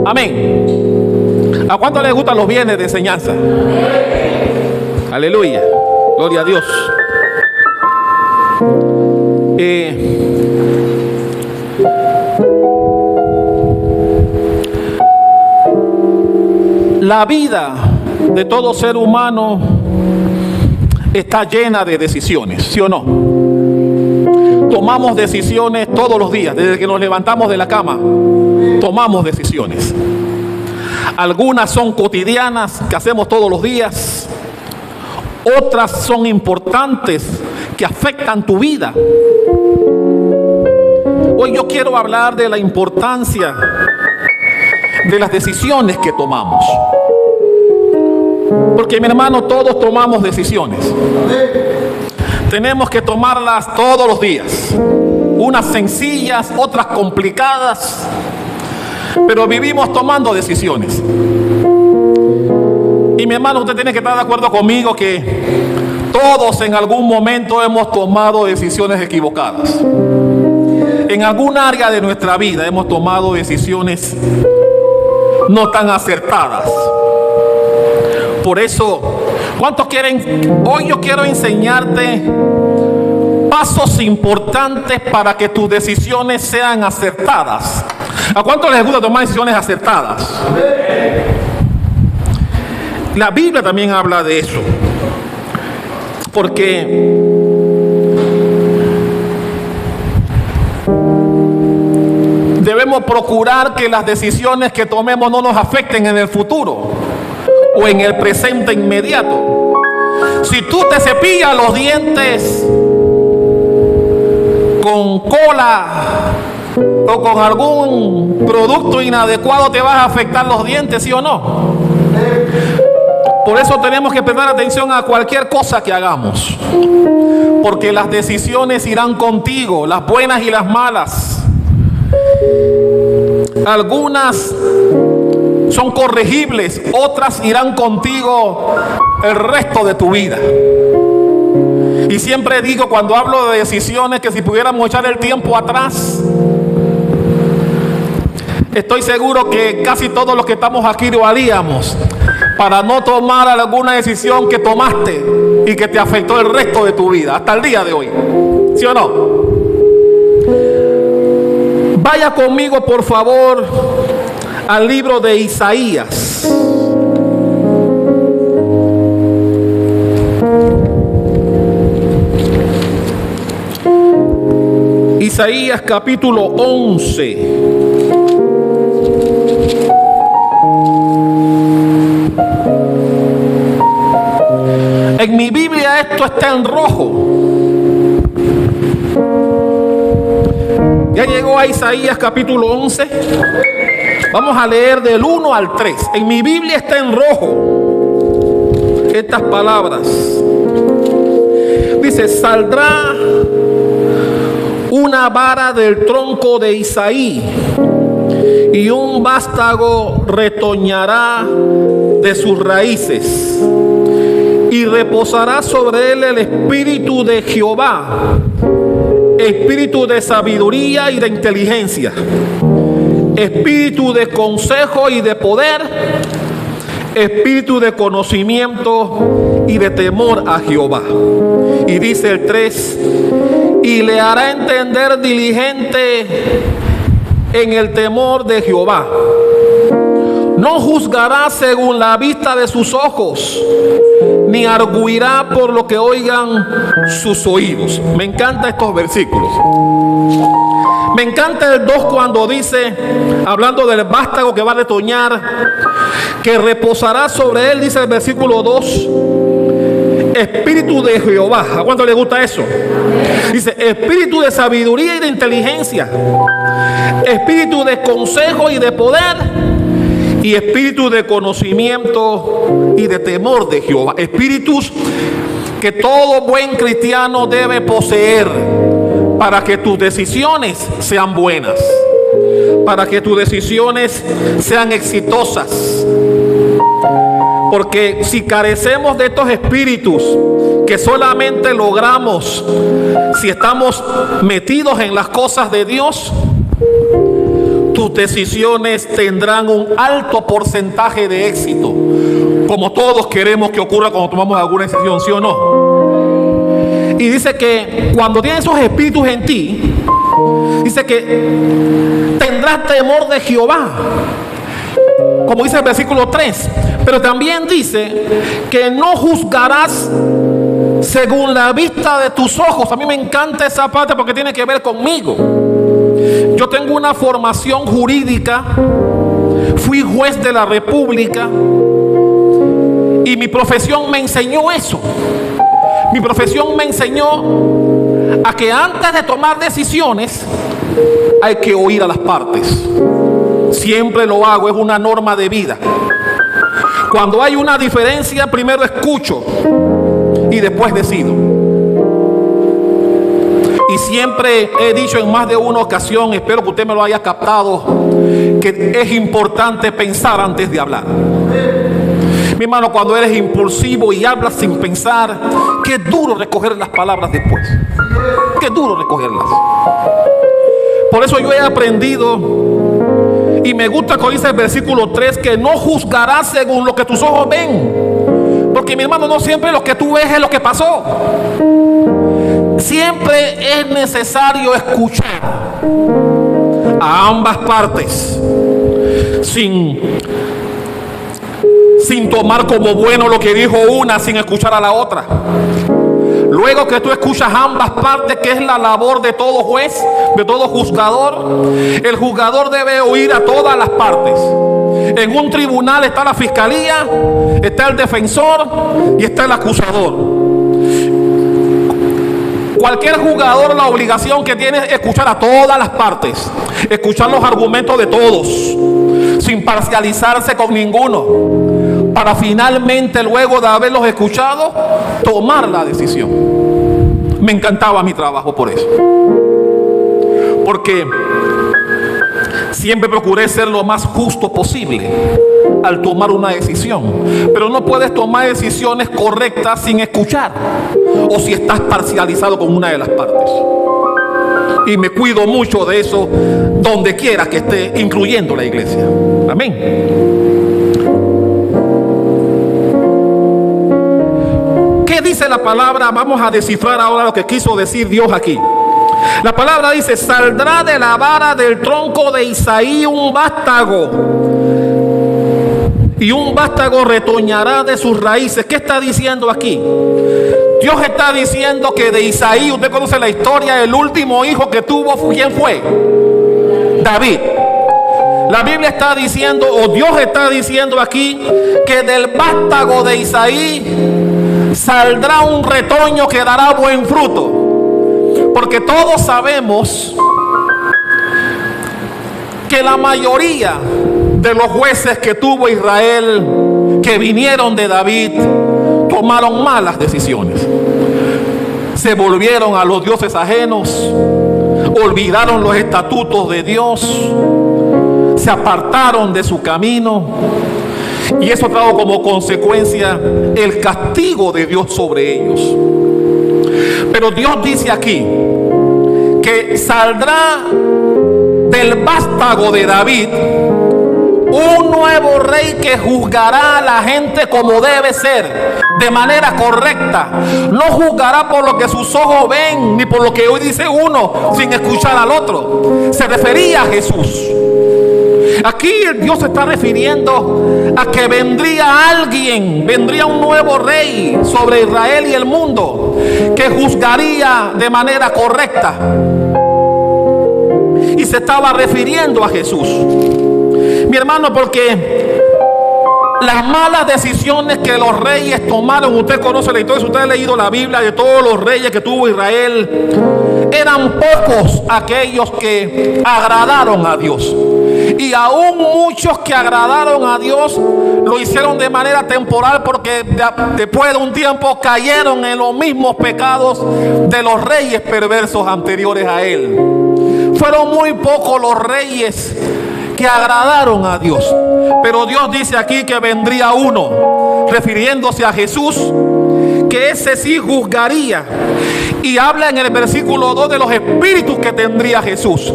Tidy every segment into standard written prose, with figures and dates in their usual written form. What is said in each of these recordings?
Amén. ¿A cuánto les gustan los viernes de enseñanza? Aleluya. Gloria a Dios. La vida de todo ser humano está llena de decisiones, ¿sí o no? Tomamos decisiones todos los días, desde que nos levantamos de la cama, tomamos decisiones. Algunas son cotidianas, que hacemos todos los días. Otras son importantes, que afectan tu vida. Hoy yo quiero hablar de la importancia de las decisiones que tomamos. Porque, mi hermano, todos tomamos decisiones. Tenemos que tomarlas todos los días. Unas sencillas, otras complicadas. Pero vivimos tomando decisiones. Y, mi hermano, usted tiene que estar de acuerdo conmigo que todos en algún momento hemos tomado decisiones equivocadas. En algún área de nuestra vida hemos tomado decisiones no tan acertadas. Por eso, ¿cuántos quieren? Hoy yo quiero enseñarte pasos importantes para que tus decisiones sean acertadas. ¿A cuántos les gusta tomar decisiones acertadas? La Biblia también habla de eso. Porque debemos procurar que las decisiones que tomemos no nos afecten en el futuro o en el presente inmediato. Si tú te cepillas los dientes con cola o con algún producto inadecuado, te vas a afectar los dientes, ¿sí o no? Por eso tenemos que prestar atención a cualquier cosa que hagamos, porque las decisiones irán contigo, las buenas y las malas. Algunas son corregibles, otras irán contigo el resto de tu vida. Y siempre digo, cuando hablo de decisiones, que si pudiéramos echar el tiempo atrás, estoy seguro que casi todos los que estamos aquí lo haríamos, para no tomar alguna decisión que tomaste y que te afectó el resto de tu vida, hasta el día de hoy. ¿Sí o no? Vaya conmigo, por favor, al libro de Isaías. Isaías capítulo 11. En mi Biblia esto está en rojo. Ya llegó a Isaías capítulo 11. Vamos a leer del 1 al 3. En mi Biblia está en rojo estas palabras. Dice: saldrá una vara del tronco de Isaí, y un vástago retoñará de sus raíces, y reposará sobre él el espíritu de Jehová, espíritu de sabiduría y de inteligencia, espíritu de consejo y de poder, espíritu de conocimiento y de temor a Jehová. Y dice el 3: y le hará entender diligente en el temor de Jehová. No juzgará según la vista de sus ojos, ni arguirá por lo que oigan sus oídos. Me encantan estos versículos. Me encanta el 2 cuando dice, hablando del vástago que va a retoñar, que reposará sobre él, dice el versículo 2, espíritu de Jehová. ¿A cuánto le gusta eso? Dice: espíritu de sabiduría y de inteligencia, espíritu de consejo y de poder, y espíritu de conocimiento y de temor de Jehová. Espíritus que todo buen cristiano debe poseer para que tus decisiones sean buenas, para que tus decisiones sean exitosas. Porque si carecemos de estos espíritus, que solamente logramos si estamos metidos en las cosas de Dios, tus tus decisiones tendrán un alto porcentaje de éxito, como todos queremos que ocurra cuando tomamos alguna decisión, ¿sí o no? Y dice que cuando tienes esos espíritus en ti, dice que tendrás temor de Jehová, como dice el versículo 3. Pero también dice que no juzgarás según la vista de tus ojos. A mí me encanta esa parte porque tiene que ver conmigo. Yo tengo una formación jurídica, fui juez de la República y mi profesión me enseñó eso. Mi profesión me enseñó a que antes de tomar decisiones hay que oír a las partes. Siempre lo hago, es una norma de vida. Cuando hay una diferencia, primero escucho y después decido. Y siempre he dicho en más de una ocasión, espero que usted me lo haya captado, que es importante pensar antes de hablar. Mi hermano, cuando eres impulsivo y hablas sin pensar, qué duro recoger las palabras después. Qué duro recogerlas. Por eso yo he aprendido, y me gusta cuando dice el versículo 3, que no juzgarás según lo que tus ojos ven. Porque mi hermano, no siempre lo que tú ves es lo que pasó. Siempre es necesario escuchar a ambas partes sin tomar como bueno lo que dijo una, sin escuchar a la otra. Luego que tú escuchas ambas partes, que es la labor de todo juez, de todo juzgador, el juzgador debe oír a todas las partes. En un tribunal está la fiscalía, está el defensor y está el acusador. Cualquier jugador, la obligación que tiene es escuchar a todas las partes, escuchar los argumentos de todos, sin parcializarse con ninguno, para finalmente, luego de haberlos escuchado, tomar la decisión. Me encantaba mi trabajo por eso, porque siempre procuré ser lo más justo posible al tomar una decisión. Pero no puedes tomar decisiones correctas sin escuchar, o si estás parcializado con una de las partes. Y me cuido mucho de eso donde quiera que esté, incluyendo la iglesia. Amén. ¿Qué dice la palabra? Vamos a descifrar ahora lo que quiso decir Dios aquí. La palabra dice: saldrá de la vara del tronco de Isaí un vástago, y un vástago retoñará de sus raíces. ¿Qué está diciendo aquí? Dios está diciendo que de Isaí, usted conoce la historia, el último hijo que tuvo, ¿quién fue? David. La Biblia está diciendo, o Dios está diciendo aquí, que del vástago de Isaí saldrá un retoño que dará buen fruto. Porque todos sabemos que la mayoría de los jueces que tuvo Israel, que vinieron de David, tomaron malas decisiones. Se volvieron a los dioses ajenos, olvidaron los estatutos de Dios, se apartaron de su camino, y eso trajo como consecuencia el castigo de Dios sobre ellos. Pero Dios dice aquí que saldrá del vástago de David un nuevo rey que juzgará a la gente como debe ser, de manera correcta. No juzgará por lo que sus ojos ven, ni por lo que hoy dice uno sin escuchar al otro. Se refería a Jesús. Aquí Dios se está refiriendo a que vendría alguien, vendría un nuevo rey sobre Israel y el mundo, que juzgaría de manera correcta. Y se estaba refiriendo a Jesús. Mi hermano, porque las malas decisiones que los reyes tomaron, usted conoce la historia, si usted ha leído la Biblia de todos los reyes que tuvo Israel, eran pocos aquellos que agradaron a Dios. Y aún muchos que agradaron a Dios lo hicieron de manera temporal, porque después de un tiempo cayeron en los mismos pecados de los reyes perversos anteriores a él. Fueron muy pocos los reyes que agradaron a Dios. Pero Dios dice aquí que vendría uno, refiriéndose a Jesús, que ese sí juzgaría. Y habla en el versículo 2 de los espíritus que tendría Jesús,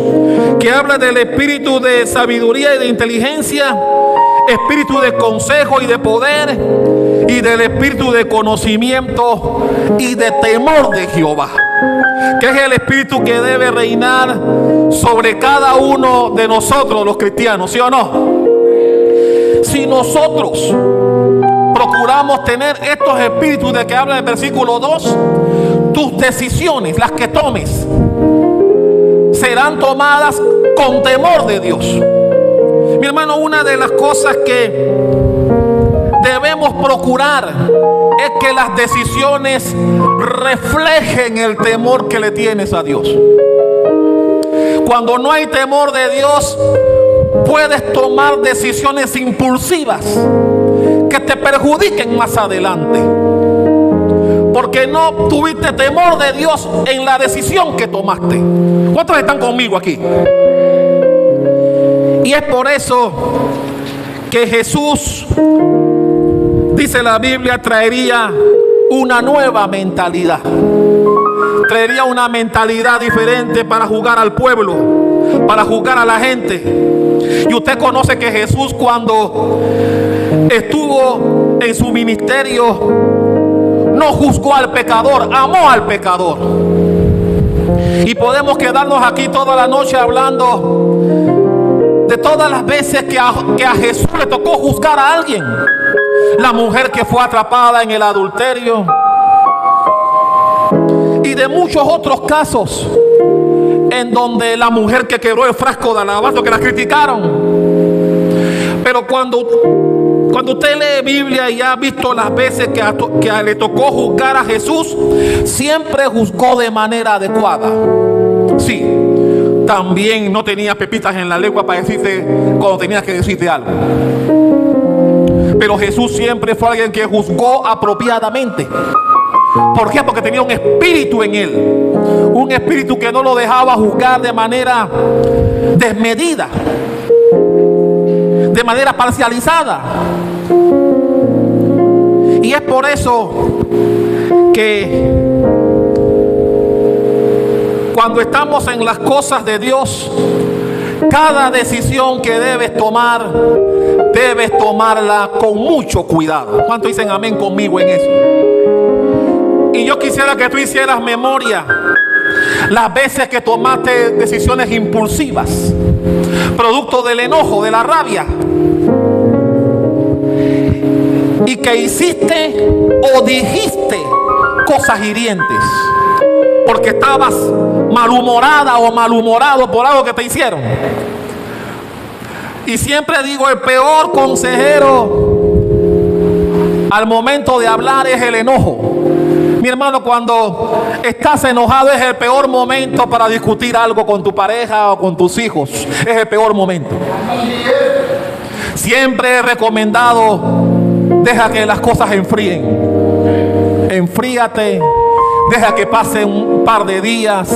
que habla del espíritu de sabiduría y de inteligencia, espíritu de consejo y de poder, y del espíritu de conocimiento y de temor de Jehová, que es el espíritu que debe reinar sobre cada uno de nosotros los cristianos, ¿sí o no? Si nosotros procuramos tener estos espíritus de que habla el versículo 2, tus decisiones, las que tomes, serán tomadas con temor de Dios. Mi hermano, una de las cosas que debemos procurar es que las decisiones reflejen el temor que le tienes a Dios. Cuando no hay temor de Dios, puedes tomar decisiones impulsivas que te perjudiquen más adelante, porque no tuviste temor de Dios en la decisión que tomaste. ¿Cuántos están conmigo aquí? Y es por eso que Jesús, dice la Biblia, traería una nueva mentalidad. Traería una mentalidad diferente para juzgar al pueblo, para juzgar a la gente. Y usted conoce que Jesús, cuando estuvo en su ministerio, no juzgó al pecador, amó al pecador. Y podemos quedarnos aquí toda la noche hablando de todas las veces que a Jesús le tocó juzgar a alguien. La mujer que fue atrapada en el adulterio, y de muchos otros casos en donde la mujer que quebró el frasco de alabastro, que la criticaron. Pero cuando usted lee Biblia y ha visto las veces que le tocó juzgar a Jesús, siempre juzgó de manera adecuada. Sí, también no tenía pepitas en la lengua para decirte cuando tenía que decirte algo. Pero Jesús siempre fue alguien que juzgó apropiadamente. ¿Por qué? Porque tenía un espíritu en él, un espíritu que no lo dejaba juzgar de manera desmedida, de manera parcializada. Y es por eso que cuando estamos en las cosas de Dios, cada decisión que debes tomarla con mucho cuidado. ¿Cuántos dicen amén conmigo en eso? Y yo quisiera que tú hicieras memoria las veces que tomaste decisiones impulsivas, producto del enojo, de la rabia, y que hiciste o dijiste cosas hirientes porque estabas malhumorada o malhumorado por algo que te hicieron. Y siempre digo, el peor consejero al momento de hablar es el enojo. Mi hermano, cuando estás enojado es el peor momento para discutir algo con tu pareja o con tus hijos. Es el peor momento. Siempre he recomendado, deja que las cosas enfríen. Enfríate, deja que pase un par de días.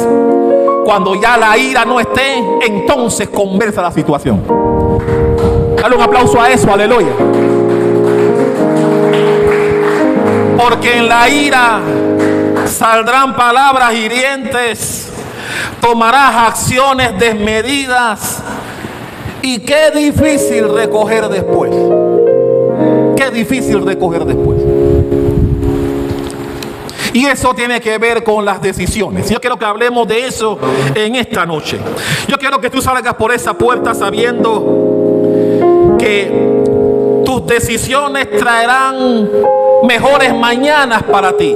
Cuando ya la ira no esté, entonces conversa la situación. Dale un aplauso a eso, aleluya. Porque en la ira saldrán palabras hirientes, tomarás acciones desmedidas, y qué difícil recoger después. Qué difícil recoger después. Y eso tiene que ver con las decisiones. Yo quiero que hablemos de eso en esta noche. Yo quiero que tú salgas por esa puerta sabiendo que tus decisiones traerán mejores mañanas para ti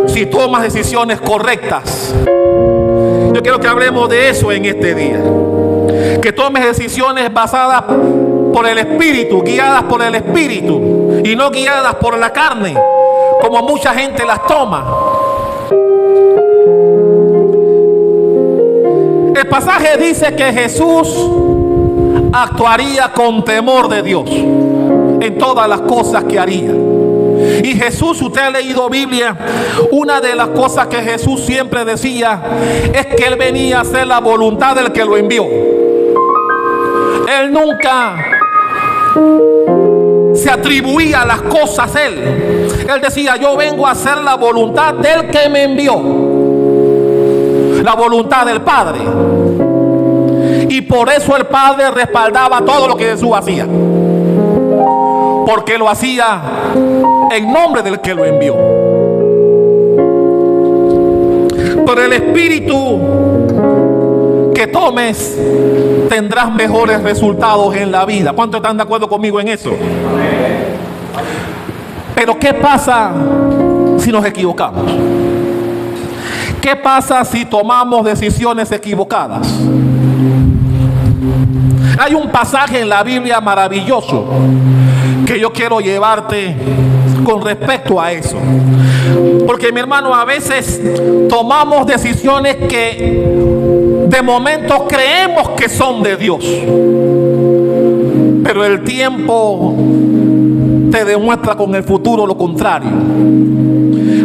si tomas decisiones correctas. Yo quiero que hablemos de eso en este día. Que tomes decisiones basadas por el Espíritu, guiadas por el Espíritu y no guiadas por la carne, como mucha gente las toma. El pasaje dice que Jesús actuaría con temor de Dios en todas las cosas que haría. Y Jesús, usted ha leído Biblia, una de las cosas que Jesús siempre decía es que Él venía a hacer la voluntad del que lo envió. Él nunca se atribuía las cosas él. Él decía: yo vengo a hacer la voluntad del que me envió, la voluntad del Padre. Y por eso el Padre respaldaba todo lo que Jesús hacía, porque lo hacía en nombre del que lo envió. Por el espíritu que tomes, tendrás mejores resultados en la vida. ¿Cuántos están de acuerdo conmigo en eso? Pero ¿qué pasa si nos equivocamos? ¿Qué pasa si tomamos decisiones equivocadas? Hay un pasaje en la Biblia maravilloso que yo quiero llevarte con respecto a eso. Porque, mi hermano, a veces tomamos decisiones que de momento creemos que son de Dios, pero el tiempo te demuestra con el futuro lo contrario.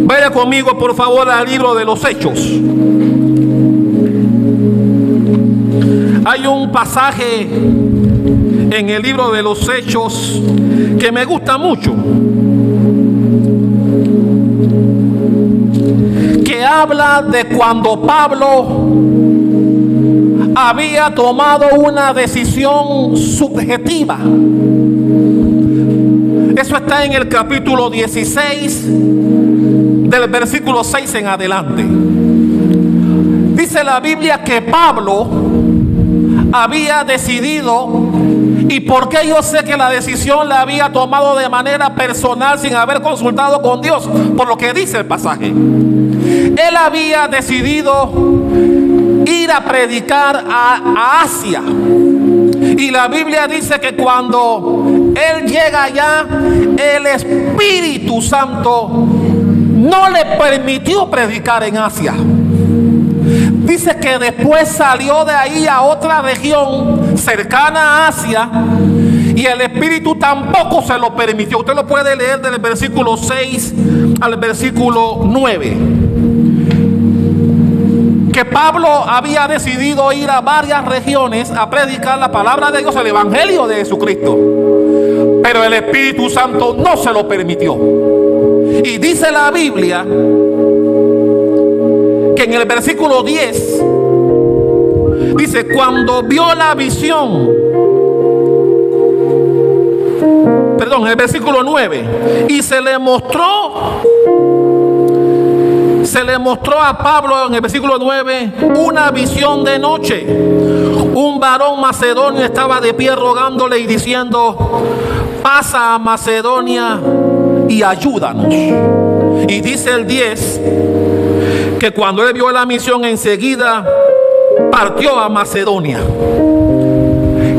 Vaya conmigo, por favor, al libro de los Hechos. Hay un pasaje en el libro de los Hechos que me gusta mucho, que habla de cuando Pablo había tomado una decisión subjetiva. Eso está en el capítulo 16, del versículo 6 en adelante. Dice la Biblia que Pablo había decidido, y porque yo sé que la decisión la había tomado de manera personal sin haber consultado con Dios, por lo que dice el pasaje. Él había decidido ir a predicar a Asia, y la Biblia dice que cuando él llega allá, el Espíritu Santo no le permitió predicar en Asia. Dice que después salió de ahí a otra región cercana a Asia, y el Espíritu tampoco se lo permitió. Usted lo puede leer del versículo 6 al versículo 9. Que Pablo había decidido ir a varias regiones a predicar la palabra de Dios, el evangelio de Jesucristo, pero el Espíritu Santo no se lo permitió. Y dice la Biblia que en el versículo 10 dice: cuando vio la visión, perdón, el versículo 9, y se le mostró a Pablo en el versículo 9 una visión de noche. Un varón macedonio estaba de pie rogándole y diciendo: pasa a Macedonia y ayúdanos. Y dice el 10 que cuando él vio la misión, enseguida partió a Macedonia.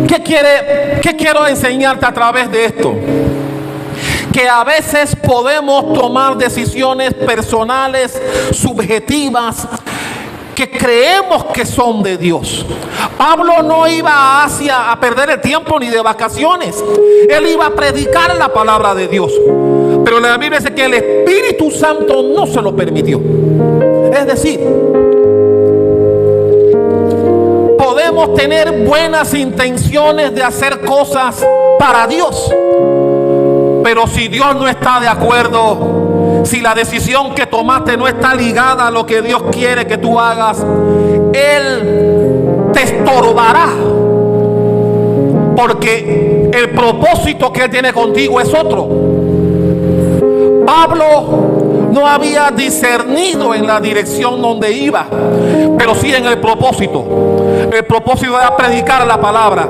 ¿Qué quiero enseñarte a través de esto? Que a veces podemos tomar decisiones personales, subjetivas, que creemos que son de Dios. Pablo no iba a Asia a perder el tiempo ni de vacaciones. Él iba a predicar la palabra de Dios, pero la Biblia dice que el Espíritu Santo no se lo permitió. Es decir, podemos tener buenas intenciones de hacer cosas para Dios, pero si Dios no está de acuerdo, si la decisión que tomaste no está ligada a lo que Dios quiere que tú hagas, Él te estorbará, porque el propósito que Él tiene contigo es otro. Pablo no había discernido en la dirección donde iba, pero sí en el propósito. El propósito era predicar la palabra.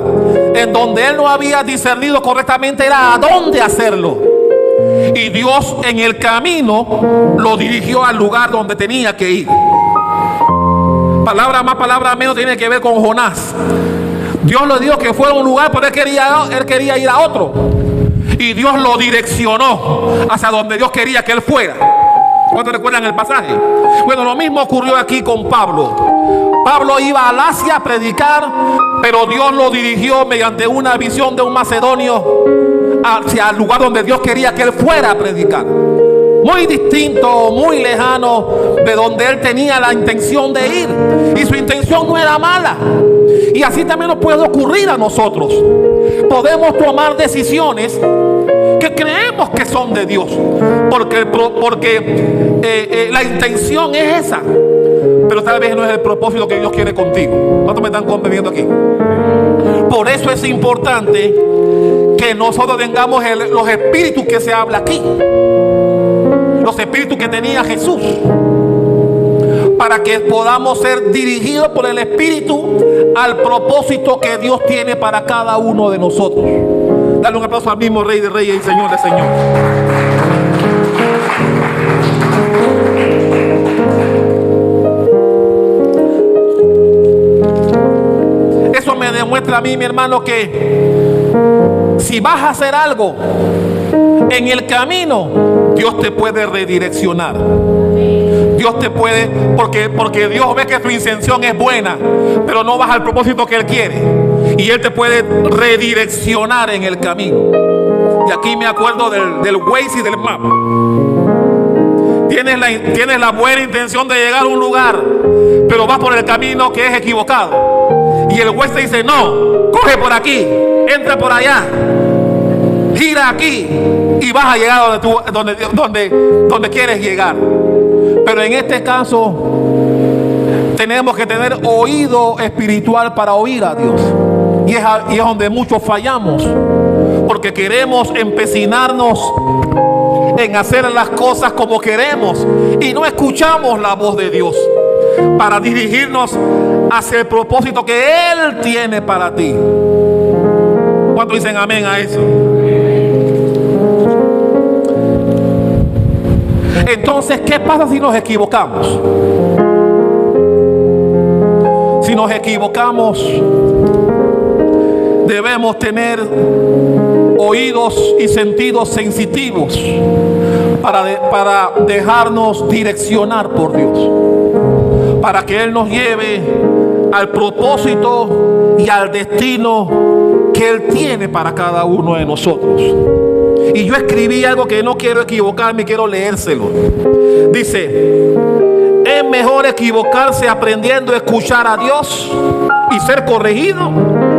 En donde él no había discernido correctamente era a dónde hacerlo. Y Dios en el camino lo dirigió al lugar donde tenía que ir. Palabra más, palabra menos, tiene que ver con Jonás. Dios le dijo que fuera a un lugar, pero él quería ir a otro. Y Dios lo direccionó hacia donde Dios quería que él fuera. ¿Cuántos recuerdan el pasaje? Bueno, lo mismo ocurrió aquí con Pablo. Pablo iba al Asia a predicar, pero Dios lo dirigió mediante una visión de un macedonio hacia el lugar donde Dios quería que él fuera a predicar. Muy distinto, muy lejano de donde él tenía la intención de ir. Y su intención no era mala. Y así también nos puede ocurrir a nosotros. Podemos tomar decisiones sabemos que son de Dios, porque la intención es esa, pero tal vez no es el propósito que Dios quiere contigo. ¿Cuántos me están comprendiendo aquí? Por eso es importante que nosotros tengamos los espíritus que se habla aquí, los espíritus que tenía Jesús, para que podamos ser dirigidos por el Espíritu al propósito que Dios tiene para cada uno de nosotros. Dale un aplauso al mismo Rey de Reyes y Señor de Señores. Eso me demuestra a mí, mi hermano, que si vas a hacer algo en el camino, Dios te puede redireccionar. Dios te puede, porque Dios ve que tu intención es buena, pero no vas al propósito que Él quiere, y Él te puede redireccionar en el camino. Y aquí me acuerdo del Waze y del mapa. Tienes la buena intención de llegar a un lugar, pero vas por el camino que es equivocado, y el Waze te dice: no, coge por aquí, entra por allá, gira aquí, y vas a llegar donde quieres llegar. Pero en este caso tenemos que tener oído espiritual para oír a Dios. Y es donde muchos fallamos, porque queremos empecinarnos en hacer las cosas como queremos y no escuchamos la voz de Dios para dirigirnos hacia el propósito que Él tiene para ti. ¿Cuántos dicen amén a eso? Entonces, ¿qué pasa si nos equivocamos? Si nos equivocamos, debemos tener oídos y sentidos sensitivos para dejarnos direccionar por Dios, para que Él nos lleve al propósito y al destino que Él tiene para cada uno de nosotros. Y yo escribí algo que no quiero equivocarme, quiero leérselo. Dice: es mejor equivocarse aprendiendo a escuchar a Dios y ser corregido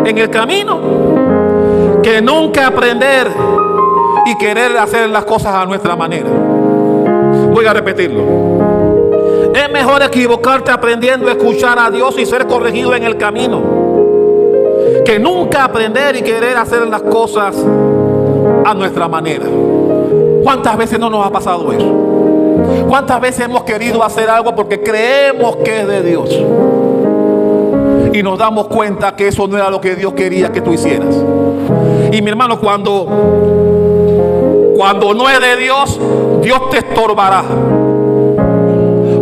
en el camino, que nunca aprender y querer hacer las cosas a nuestra manera. Voy a repetirlo. Es mejor equivocarte aprendiendo a escuchar a Dios y ser corregido en el camino, que nunca aprender y querer hacer las cosas a nuestra manera. ¿Cuántas veces no nos ha pasado eso? ¿Cuántas veces hemos querido hacer algo porque creemos que es de Dios y nos damos cuenta que eso no era lo que Dios quería que tú hicieras? Y mi hermano, cuando no es de Dios, Dios te estorbará.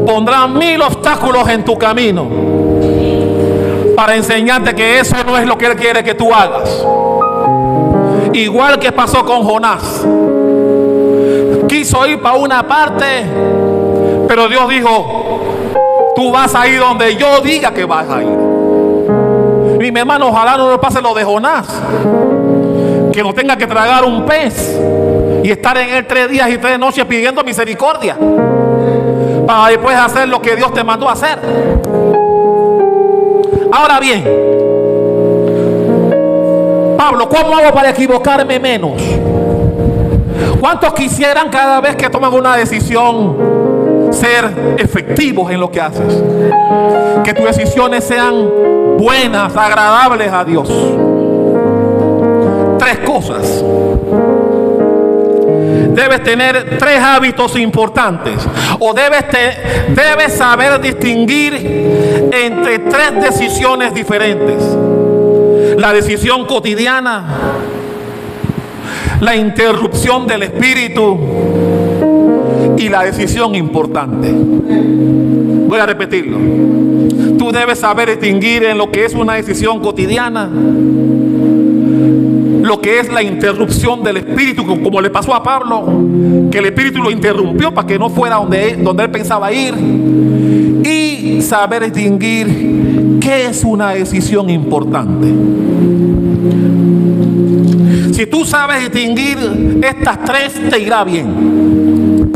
Pondrá 1000 obstáculos en tu camino para enseñarte que eso no es lo que Él quiere que tú hagas. Igual que pasó con Jonás. Quiso ir para una parte, pero Dios dijo: tú vas a ir donde yo diga que vas a ir. Mi hermano, ojalá no nos pase lo de Jonás, que no tenga que tragar un pez y estar en él 3 días y 3 noches pidiendo misericordia para después hacer lo que Dios te mandó a hacer. Ahora bien, Pablo, ¿cómo hago para equivocarme menos? ¿Cuántos quisieran cada vez que toman una decisión ser efectivos en lo que haces? Que tus decisiones sean buenas, agradables a Dios. 3 cosas. Debes tener 3 hábitos importantes, o debes saber distinguir entre 3 decisiones diferentes: la decisión cotidiana, la interrupción del espíritu y la decisión importante. Voy a repetirlo. Tú debes saber distinguir en lo que es una decisión cotidiana, lo que es la interrupción del espíritu, como le pasó a Pablo, que el espíritu lo interrumpió para que no fuera donde él pensaba ir, y saber distinguir qué es una decisión importante. Si tú sabes distinguir estas 3, te irá bien.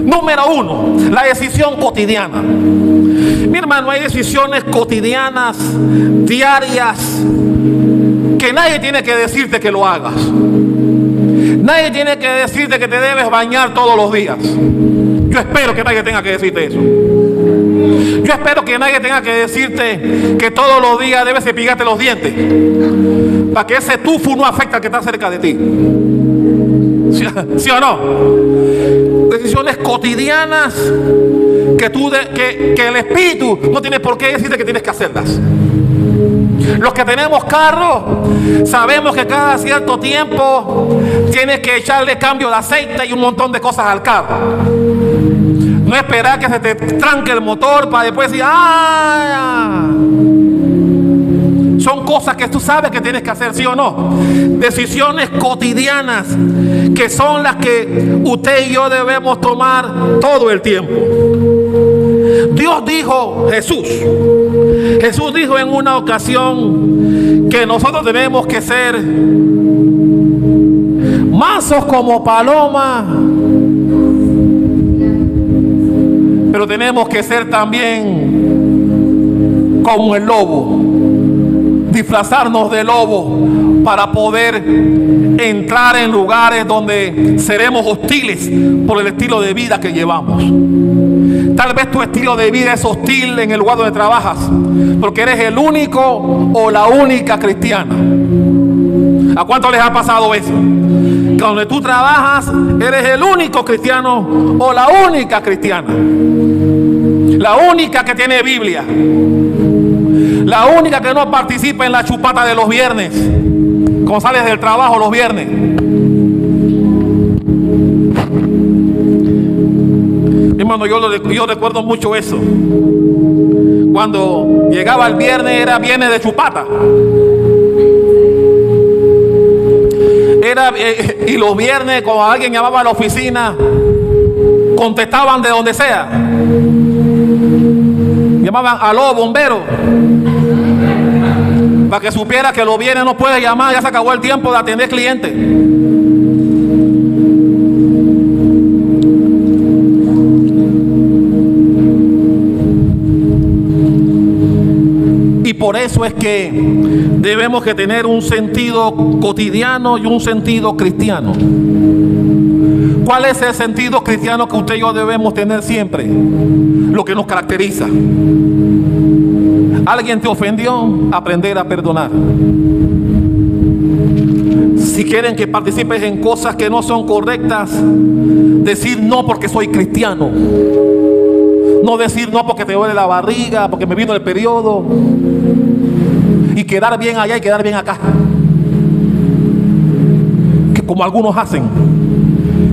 Número 1, la decisión cotidiana. Mi hermano, hay decisiones cotidianas, diarias, que nadie tiene que decirte que lo hagas. Nadie tiene que decirte que te debes bañar todos los días. Yo espero que nadie tenga que decirte eso. Yo espero que nadie tenga que decirte que todos los días debes cepillarte los dientes, para que ese tufo no afecte al que está cerca de ti. ¿Sí o no? Decisiones cotidianas que el Espíritu no tiene por qué decirte que tienes que hacerlas. Los que tenemos carro sabemos que cada cierto tiempo tienes que echarle cambio de aceite y un montón de cosas al carro. No esperar que se te tranque el motor para después decir ¡ah! Son cosas que tú sabes que tienes que hacer, ¿sí o no? Decisiones cotidianas que son las que usted y yo debemos tomar todo el tiempo. Dios dijo, Jesús dijo en una ocasión que nosotros tenemos que ser mansos como paloma, pero tenemos que ser también como el lobo, disfrazarnos de lobo para poder entrar en lugares donde seremos hostiles por el estilo de vida que llevamos. Tal vez tu estilo de vida es hostil en el lugar donde trabajas, porque eres el único o la única cristiana. ¿A cuánto les ha pasado eso? Que donde tú trabajas eres el único cristiano o la única cristiana, la única que tiene Biblia, la única que no participa en la chupata de los viernes, como sales del trabajo los viernes. Hermano, yo recuerdo mucho eso. Cuando llegaba el viernes, era viernes de chupata. Y los viernes, cuando alguien llamaba a la oficina, contestaban de donde sea. Llamaban aló, bombero, para que supiera que los viernes no puede llamar, ya se acabó el tiempo de atender clientes. Y por eso es que debemos que tener un sentido cotidiano y un sentido cristiano. ¿Cuál es el sentido cristiano que usted y yo debemos tener siempre? Lo que nos caracteriza. ¿Alguien te ofendió? Aprender a perdonar. Si quieren que participes en cosas que no son correctas, decir no porque soy cristiano. No decir no porque te duele la barriga, porque me vino el periodo. Y quedar bien allá y quedar bien acá. Que como algunos hacen,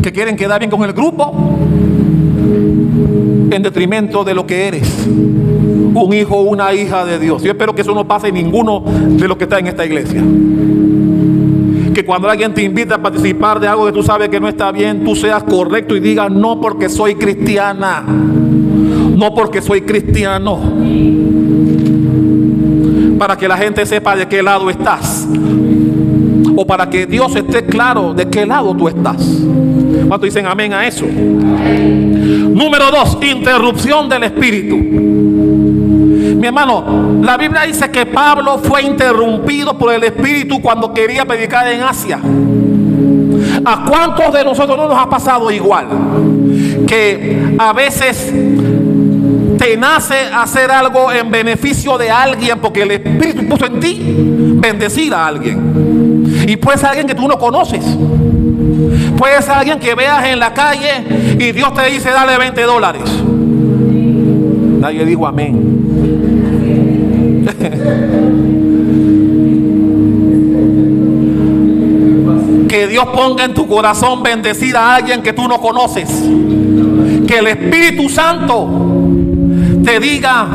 que quieren quedar bien con el grupo en detrimento de lo que eres, un hijo o una hija de Dios. Yo espero que eso no pase en ninguno de los que está en esta iglesia. Que cuando alguien te invita a participar de algo que tú sabes que no está bien, tú seas correcto y digas no porque soy cristiana, no porque soy cristiano, para que la gente sepa de qué lado estás, o para que Dios esté claro de qué lado tú estás. ¿Cuántos dicen amén a eso? Número 2, interrupción del espíritu. Mi hermano, la Biblia dice que Pablo fue interrumpido por el espíritu cuando quería predicar en Asia. ¿A cuántos de nosotros no nos ha pasado igual? Que a veces te nace hacer algo en beneficio de alguien porque el Espíritu puso en ti bendecir a alguien. Y puede ser alguien que tú no conoces. Puede ser alguien que veas en la calle y Dios te dice dale $20. Nadie dijo amén. Que Dios ponga en tu corazón bendecir a alguien que tú no conoces. Que el Espíritu Santo te diga,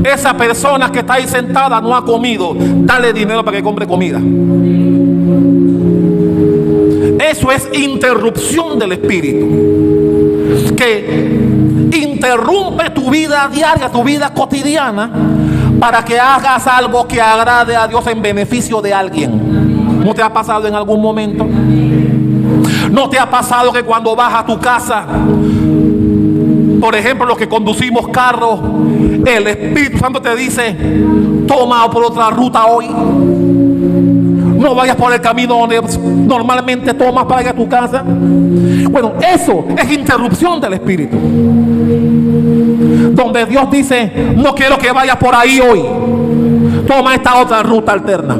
esa persona que está ahí sentada no ha comido, dale dinero para que compre comida. Eso es interrupción del espíritu, que interrumpe tu vida diaria, tu vida cotidiana, para que hagas algo que agrade a Dios en beneficio de alguien. ¿No te ha pasado en algún momento? ¿No te ha pasado que cuando vas a tu casa, por ejemplo, los que conducimos carros, el Espíritu Santo te dice, toma por otra ruta hoy? No vayas por el camino donde normalmente tomas para ir a tu casa. Bueno, eso es interrupción del espíritu. Donde Dios dice: no quiero que vayas por ahí hoy. Toma esta otra ruta alterna.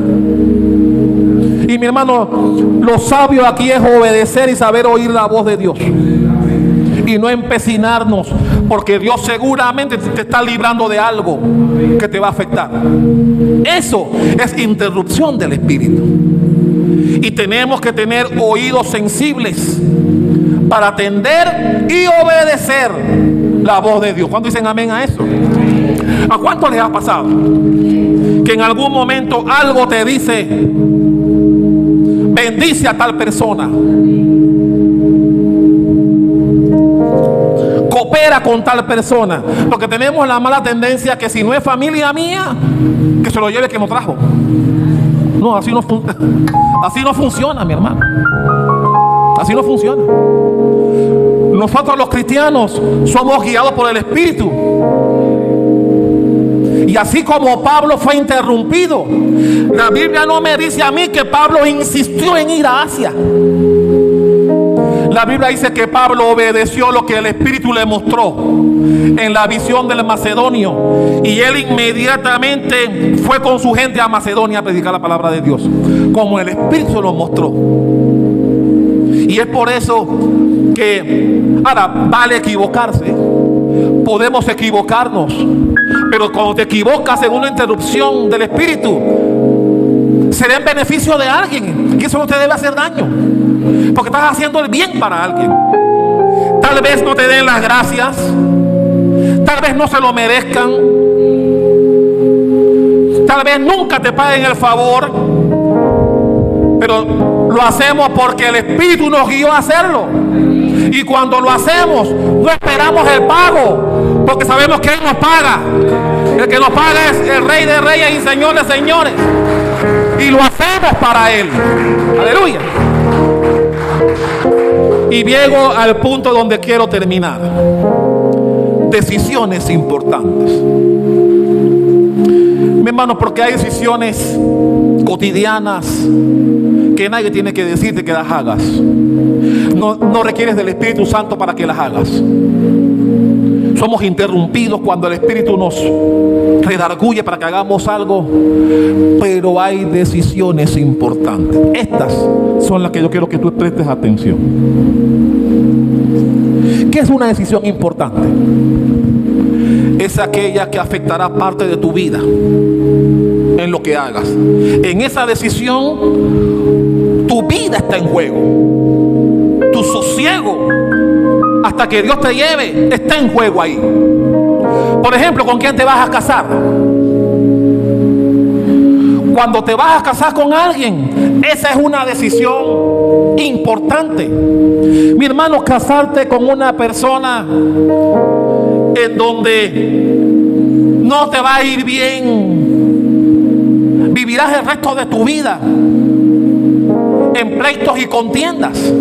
Y mi hermano, lo sabio aquí es obedecer y saber oír la voz de Dios. Y no empecinarnos, porque Dios seguramente te está librando de algo que te va a afectar. Eso es interrupción del espíritu. Y tenemos que tener oídos sensibles para atender y obedecer la voz de Dios. ¿Cuántos dicen amén a eso? ¿A cuántos les ha pasado que en algún momento algo te dice: bendice a tal persona, coopera con tal persona? Porque tenemos la mala tendencia que si no es familia mía, que se lo lleve que no trajo. No, así no funciona, mi hermano. Así no funciona. Nosotros los cristianos somos guiados por el Espíritu. Y así como Pablo fue interrumpido, la Biblia no me dice a mí que Pablo insistió en ir a Asia. La Biblia dice que Pablo obedeció lo que el Espíritu le mostró en la visión del macedonio, y él inmediatamente fue con su gente a Macedonia a predicar la palabra de Dios, como el Espíritu se lo mostró. Y es por eso que ahora vale equivocarse. Podemos equivocarnos, pero cuando te equivocas en una interrupción del Espíritu, será en beneficio de alguien, y eso no te debe hacer daño, porque estás haciendo el bien para alguien. Tal vez no te den las gracias, tal vez no se lo merezcan, tal vez nunca te paguen el favor, pero lo hacemos porque el Espíritu nos guió a hacerlo. Y cuando lo hacemos, no esperamos el pago, porque sabemos que Él nos paga. El que nos paga es el Rey de Reyes y Señor de Señores, y lo hacemos para Él. Aleluya. Y llego al punto donde quiero terminar. Decisiones importantes, mi hermano, porque hay decisiones cotidianas que nadie tiene que decirte que las hagas. No requieres del Espíritu Santo para que las hagas. Somos interrumpidos cuando el Espíritu nos redarguye para que hagamos algo, pero hay decisiones importantes. Estas son las que yo quiero que tú prestes atención. ¿Qué es una decisión importante? Es aquella que afectará parte de tu vida en lo que hagas. En esa decisión, tu vida está en juego. Tu sosiego, hasta que Dios te lleve, está en juego ahí. Por ejemplo, ¿con quién te vas a casar? Cuando te vas a casar con alguien, esa es una decisión importante. Mi hermano, casarte con una persona en donde no te va a ir bien, vivirás el resto de tu vida en pleitos y contiendas.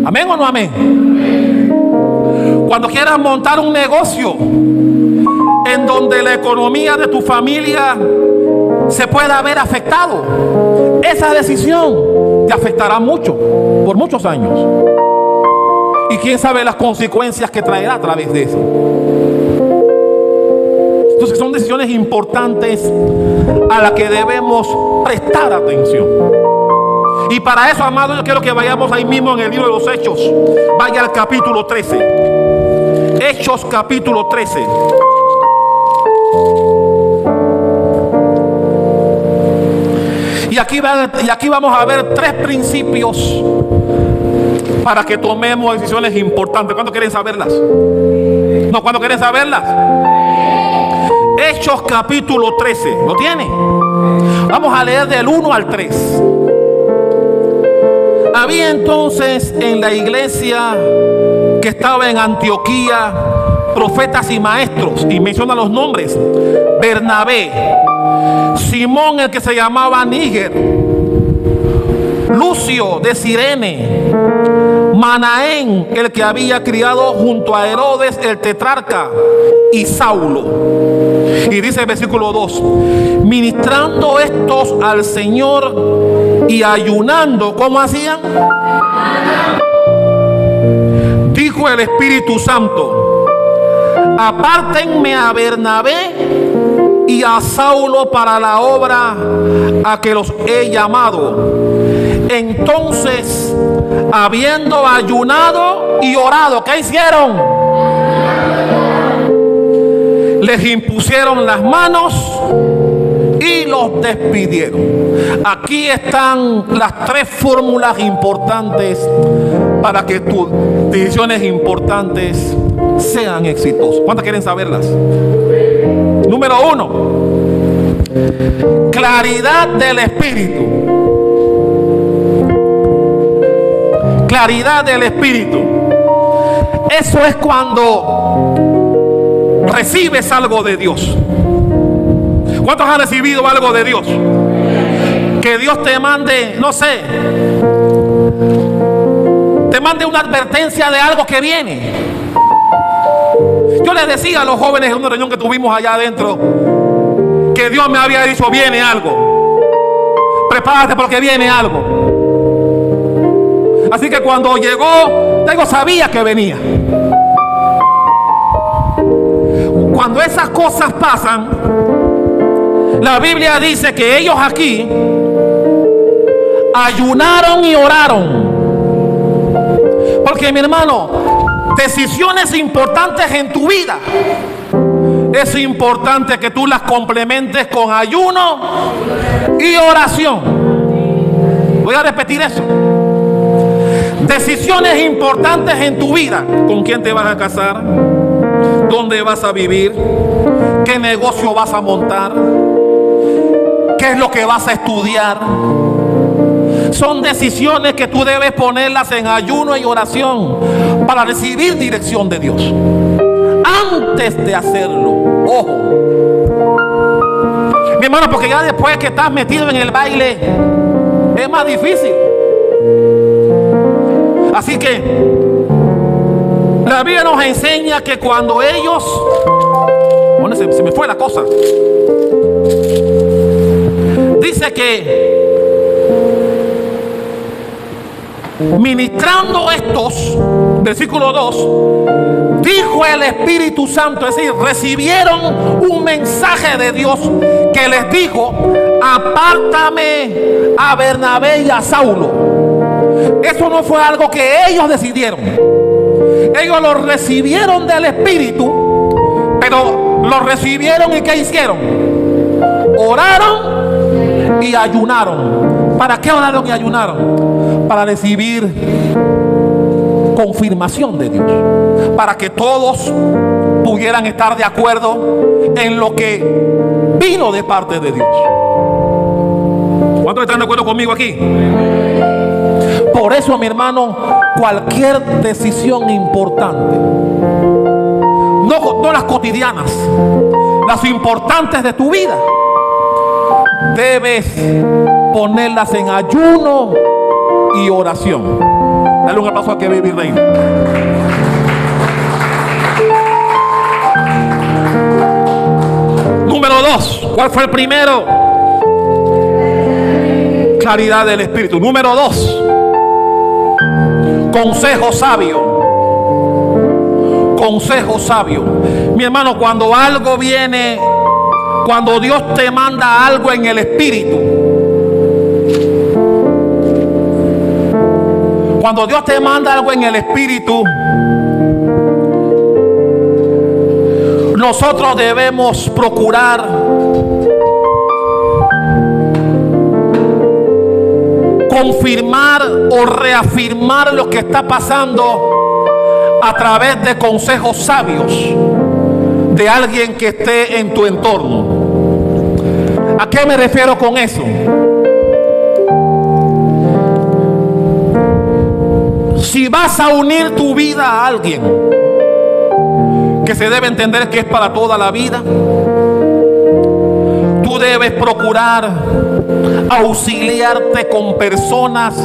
¿Amén o no amén? Cuando quieras montar un negocio en donde la economía de tu familia se pueda ver afectado, esa decisión te afectará mucho, por muchos años. Y quién sabe las consecuencias que traerá a través de eso. Entonces son decisiones importantes a las que debemos prestar atención. Y para eso, amado, yo quiero que vayamos ahí mismo en el libro de los Hechos. Vaya al capítulo 13. Hechos capítulo 13. Y aquí vamos a ver tres principios para que tomemos decisiones importantes. ¿Cuántos quieren saberlas? No, ¿cuántos quieren saberlas? Hechos capítulo 13. ¿Lo tiene? Vamos a leer del 1 al 3. Había entonces en la iglesia que estaba en Antioquía profetas y maestros, y menciona los nombres: Bernabé, Simón el que se llamaba Níger, Lucio de Cirene, Manaén, el que había criado junto a Herodes el tetrarca, y Saulo. Y dice el versículo 2: ministrando estos al Señor y ayunando. ¿Cómo hacían? Dijo el Espíritu Santo: apártenme a Bernabé y a Saulo para la obra a que los he llamado. Entonces, habiendo ayunado y orado, ¿qué hicieron? Les impusieron las manos y los despidieron. Aquí están las tres fórmulas importantes para que tus decisiones importantes sean exitosas. ¿Cuántas quieren saberlas? Número 1, claridad del Espíritu. Claridad del Espíritu. Eso es cuando recibes algo de Dios. ¿Cuántos han recibido algo de Dios? Que Dios te mande, no sé, te mande una advertencia de algo que viene. Yo les decía a los jóvenes en una reunión que tuvimos allá adentro que Dios me había dicho: viene algo, prepárate porque viene algo. Así que cuando llegó, yo sabía que venía. Cuando esas cosas pasan, la Biblia dice que ellos aquí ayunaron y oraron. Porque, mi hermano, decisiones importantes en tu vida, es importante que tú las complementes con ayuno y oración. Voy a repetir eso. Decisiones importantes en tu vida: con quién te vas a casar, dónde vas a vivir, qué negocio vas a montar, qué es lo que vas a estudiar. Son decisiones que tú debes ponerlas en ayuno y oración para recibir dirección de Dios. Antes de hacerlo, ojo, mi hermano, porque ya después que estás metido en el baile es más difícil. Así que la Biblia nos enseña que cuando ellos, bueno, se me fue la cosa, dice que ministrando estos, versículo 2, dijo el Espíritu Santo, es decir, recibieron un mensaje de Dios que les dijo: apártame a Bernabé y a Saulo. Eso no fue algo que ellos decidieron. Ellos lo recibieron del Espíritu, pero lo recibieron y ¿qué hicieron? Oraron y ayunaron. ¿Para qué oraron y ayunaron? Para recibir confirmación de Dios, para que todos pudieran estar de acuerdo en lo que vino de parte de Dios. ¿Cuántos están de acuerdo conmigo aquí? Por eso, mi hermano, cualquier decisión importante, no las cotidianas, las importantes de tu vida, debes ponerlas en ayuno y oración. Dale un aplauso a que Baby Reina. Número 2, ¿cuál fue el primero? Claridad del Espíritu. Número 2, consejo sabio. Consejo sabio. Mi hermano, cuando algo viene, cuando Dios te manda algo en el Espíritu, cuando Dios te manda algo en el Espíritu, nosotros debemos procurar confirmar o reafirmar lo que está pasando a través de consejos sabios de alguien que esté en tu entorno. ¿A qué me refiero con eso? Si vas a unir tu vida a alguien que se debe entender que es para toda la vida, tú tú debes procurar auxiliarte con personas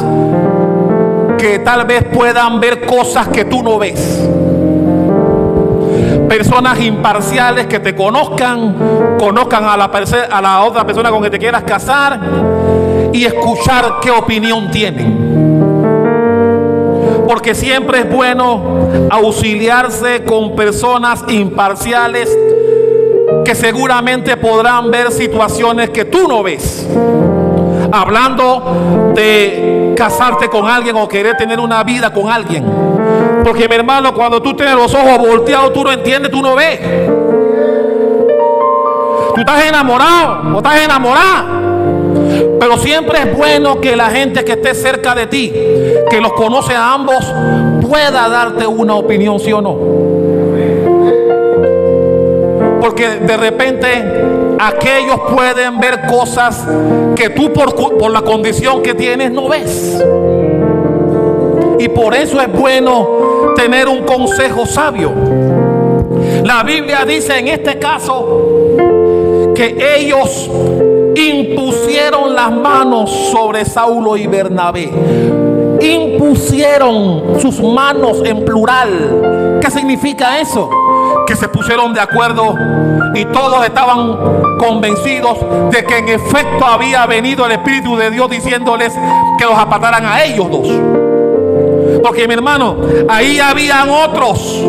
que tal vez puedan ver cosas que tú no ves. Personas imparciales que te conozcan a la otra persona con que te quieras casar y escuchar qué opinión tienen. Porque siempre es bueno auxiliarse con personas imparciales que seguramente podrán ver situaciones que tú no ves. Hablando de casarte con alguien o querer tener una vida con alguien. Porque mi hermano, cuando tú tienes los ojos volteados, tú no entiendes, tú no ves. Tú estás enamorado o estás enamorada. Pero siempre es bueno que la gente que esté cerca de ti, que los conoce a ambos, pueda darte una opinión, sí o no. Porque de repente aquellos pueden ver cosas que tú por la condición que tienes no ves. Y por eso es bueno tener un consejo sabio. La Biblia dice en este caso que ellos impusieron las manos sobre Saulo y Bernabé. Impusieron sus manos en plural. ¿Qué significa eso? Que se pusieron de acuerdo y todos estaban convencidos de que en efecto había venido el Espíritu de Dios diciéndoles que los apartaran a ellos dos. Porque mi hermano, ahí habían otros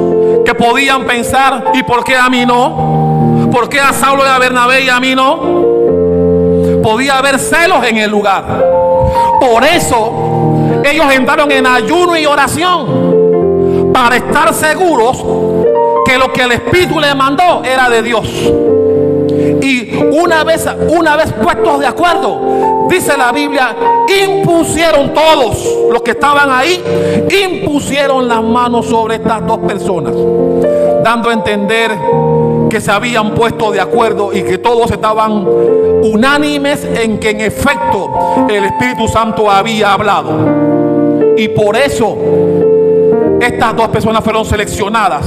que podían pensar: ¿y por qué a mí no? ¿Por qué a Saulo y a Bernabé y a mí no? Podía haber celos en el lugar. Por eso ellos entraron en ayuno y oración, para estar seguros que lo que el Espíritu le mandó era de Dios. Y una vez puestos de acuerdo, dice la Biblia, impusieron todos los que estaban ahí, impusieron las manos sobre estas dos personas, dando a entender que se habían puesto de acuerdo y que todos estaban unánimes en que en efecto el Espíritu Santo había hablado. Y por eso estas dos personas fueron seleccionadas